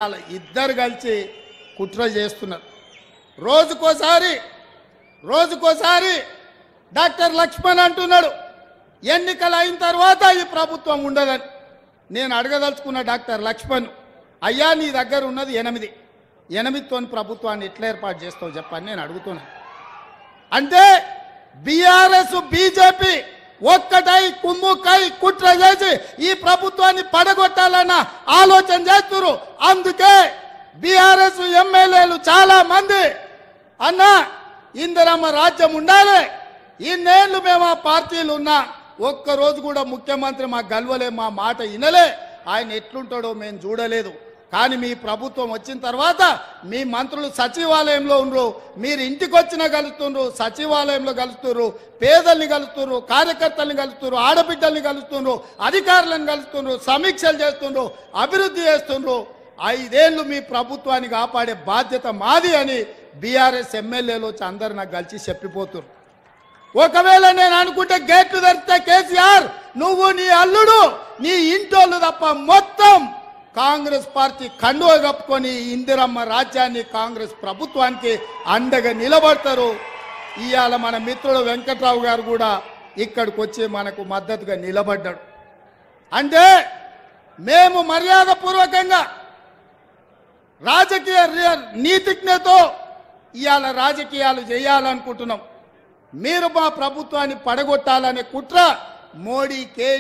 అలా ఇద్దరు కలిసి కుట్ర చేస్తున్నారు. రోజుకోసారి డాక్టర్ లక్ష్మణ్ అంటున్నాడు ఎన్నికలు అయిన తర్వాత ఈ ప్రభుత్వం ఉండదని. నేను అడగదలుచుకున్న డాక్టర్ లక్ష్మణ్, అయ్యా నీ దగ్గర ఉన్నది 8తోని ప్రభుత్వాన్ని ఎట్లా ఏర్పాటు చేస్తావు చెప్పని నేను అడుగుతున్నాను. అంటే బీఆర్ఎస్ బీజేపీ ఒక్కటై కుమ్ముకై కుట్ర చేసి ఈ ప్రభుత్వాన్ని పడగొట్టాలన్న ఆలోచన చేస్తున్నారు. అందుకే బీఆర్ఎస్ ఎమ్మెల్యేలు చాలా మంది అన్న ఇందిరమ్మ రాజ్యం ఉండాలి, ఇన్నేళ్లు మేము ఆ పార్టీలు ఉన్నా ఒక్కరోజు కూడా ముఖ్యమంత్రి మా గల్వలే, మా మాట వినలే, ఆయన ఎట్లుంటాడో మేము చూడలేదు. కానీ మీ ప్రభుత్వం వచ్చిన తర్వాత మీ మంత్రులు సచివాలయంలో ఉండరు, మీరు ఇంటికి వచ్చినా కలుస్తున్నారు, సచివాలయంలో కలుస్తున్నారు, పేదల్ని కలుస్తున్నారు, కార్యకర్తల్ని కలుస్తున్నారు, ఆడబిడ్డల్ని కలుస్తున్నారు, అధికారులను కలుస్తున్నారు, సమీక్షలు చేస్తున్నారు, అభివృద్ధి చేస్తున్నారు. 5 ఏళ్ళు మీ ప్రభుత్వాన్ని కాపాడే బాధ్యత మాది అని బీఆర్ఎస్ ఎమ్మెల్యేలు వచ్చి అందరు నాకు కలిసి చెప్పిపోతున్నారు. ఒకవేళ నేను అనుకుంటే గేట్లు తెరిస్తే కేసీఆర్ నువ్వు నీ అల్లుడు నీ ఇంటోళ్ళు తప్ప మొత్తం కాంగ్రెస్ పార్టీ కండువ కప్పుకొని ఇందిరమ్మ రాజ్యాన్ని కాంగ్రెస్ ప్రభుత్వానికి అండగా నిలబడతారు. ఇవాళ మన మిత్రుడు వెంకట్రావు గారు కూడా ఇక్కడికి వచ్చి మనకు మద్దతుగా నిలబడ్డాడు. అంటే మేము మర్యాదపూర్వకంగా రాజకీయ నీతిజ్ఞతో ఇవాళ రాజకీయాలు చేయాలనుకుంటున్నాం. మీరు మా ప్రభుత్వాన్ని పడగొట్టాలనే కుట్ర మోడీ కే